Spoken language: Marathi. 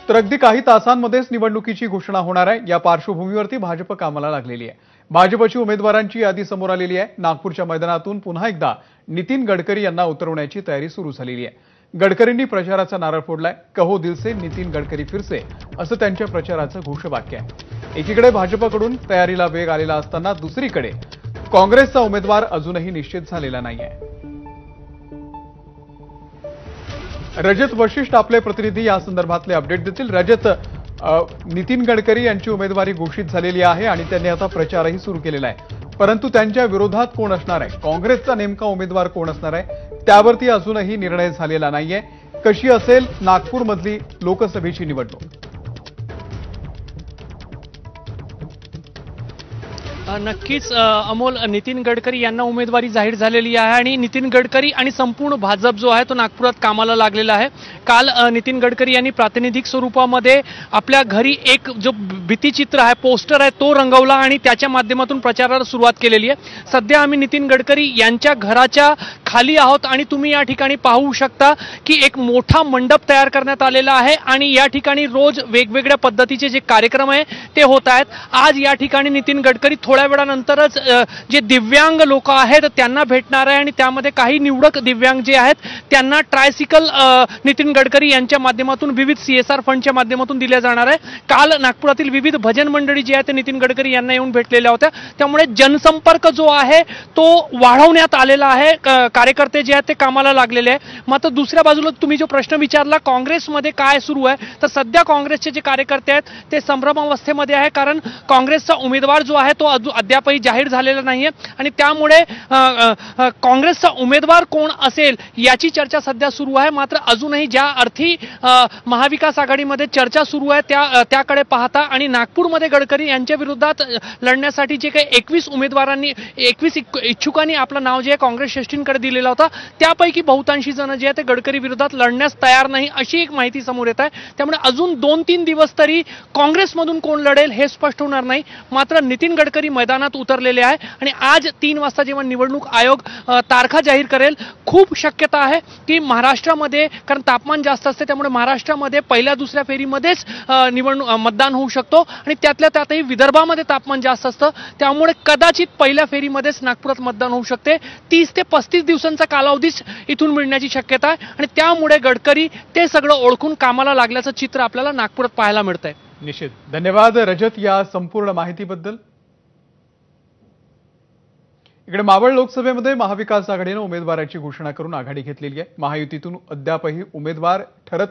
तर अगदी काही तासांमध्येच निवडणुकीची घोषणा होणार आहे। या पार्श्वभूमीवरती भाजप कामाला लागलेली आहे। भाजपची उमेदवारांची यादी समोर आलेली आहे। नागपूरच्या मैदानातून पुन्हा एकदा नितीन गडकरी यांना उतरवण्याची तयारी सुरू झालेली आहे। गडकरींनी प्रचाराचा नारळ फोडलाय। कहो दिल से नितीन गडकरी फिरसे असं त्यांच्या प्रचाराचं घोषवाक्य आहे। एकीकडे भाजपकडून तयारीला वेग आलेला असताना दुसरीकडे काँग्रेसचा उमेदवार अजूनही निश्चित झालेला नाहीये। रजत वशिष्ठ आपले प्रतिनिधी या संदर्भातले अपडेट देतील। रजत, नितीन गडकरी यांची उमेदवारी घोषित झालेली आहे आणि त्यांनी आता प्रचारही सुरू केलेला आहे, परंतु त्यांच्या विरोधात कोण असणार आहे, काँग्रेसचा नेमका उमेदवार कोण असणार आहे, त्यावरती अजूनही निर्णय झालेला नाहीये। कशी असेल नागपूरमधली लोकसभेची निवडणूक? नक्कीच अमोल, नितीन गडकरी यांना उमेदवारी जाहीर झालेली आहे आणि नितीन गडकरी आणि संपूर्ण भाजप जो आहे तो नागपुरात कामाला लागलेला आहे। काल नितीन गडकरी यांनी प्रातिनिधिक स्वरूपामध्ये आपल्या घरी एक जो भित्तीचित्र आहे, पोस्टर आहे, तो रंगवला आणि त्याच्या माध्यमातून प्रचाराला सुरुवात केलेली आहे। सध्या आम्ही नितीन गडकरी यांच्या घराच्या खाली आहोत आणि तुम्ही या ठिकाणी पाहू शकता की एक मोठा मंडप तयार करण्यात आलेला आहे आणि या ठिकाणी रोज वेगवेगळ्या पद्धतीचे जे कार्यक्रम आहे ते होत आहेत। आज या ठिकाणी नितीन गडकरी थोड्या वेळानंतरच जे दिव्यांग लोक आहेत त्यांना भेटणार आहे आणि त्यामध्ये काही निवडक दिव्यांग जे आहेत त्यांना ट्रायसिकल नितीन गडकरी यांच्या माध्यमातून विविध CSR फंडच्या माध्यमातून दिल्या जाणार आहे। काल नागपुरातील विविध भजन मंडळी जी आहेत ते नितीन गडकरी यांना येऊन भेटलेल्या होत्या, त्यामुळे जनसंपर्क जो आहे तो वाढवण्यात आलेला आहे। कार्यकर्ते जे आहेत ते कामाला लागलेले आहे। मात्र दुसऱ्या बाजूला तुम्ही जो प्रश्न विचारला काँग्रेसमध्ये काय सुरू आहे, तर सध्या काँग्रेसचे जे कार्यकर्ते आहेत ते संभ्रमावस्थेमध्ये आहे, कारण काँग्रेसचा उमेदवार जो आहे तो अद्यापही जाहीर झालेला नाहीये आणि त्यामुळे काँग्रेसचा उमेदवार कोण असेल याची चर्चा सध्या सुरू आहे। मात्र अजूनही ज्या अर्थी महाविकास आघाडीमध्ये चर्चा सुरू आहे त्याकडे पाहता आणि नागपूरमध्ये गडकरी यांच्या विरोधात लढण्यासाठी जे काही 21 इच्छुकांनी आपलं नाव जे आहे काँग्रेस श्रेष्ठींकडे दिलेला होता, त्यापैकी बहुतांशी जण जे आहे ते गडकरी विरोधात लढण्यास तयार नाही अशी एक माहिती समोर येत आहे। त्यामुळे अजून 2-3 दिवस तरी काँग्रेसमधून कोण लढेल हे स्पष्ट होणार नाही। मात्र नितीन गडकरी मैदानात उतरलेले आहे आणि आज 3 वाजता जेव्हा निवडणूक आयोग तारखा जाहीर करेल, खूप शक्यता आहे की महाराष्ट्रामध्ये, कारण तापमान जास्त असते त्यामुळे महाराष्ट्रामध्ये पहिल्या दुसऱ्या फेरीमध्येच मतदान होऊ शकतो आणि त्यातल्या त्यातही विदर्भामध्ये तापमान जास्त असतं, त्यामुळे कदाचित पहिल्या फेरीमध्येच नागपुरात मतदान होऊ शकते। 30 ते 35 दिवसांचा कालावधीच इथून मिळण्याची शक्यता आहे आणि त्यामुळे गडकरी ते सगळं ओळखून कामाला लागल्याचं चित्र आपल्याला नागपुरात पाहायला मिळतंय। निश्चित धन्यवाद रजत या संपूर्ण माहितीबद्दल। इकडे मावळ लोकसभेमध्ये महाविकास आघाडीने उमेदवाराची घोषणा करून आघाडी घेतलेली आहे। महायुतीतून अद्यापही उमेदवार ठरत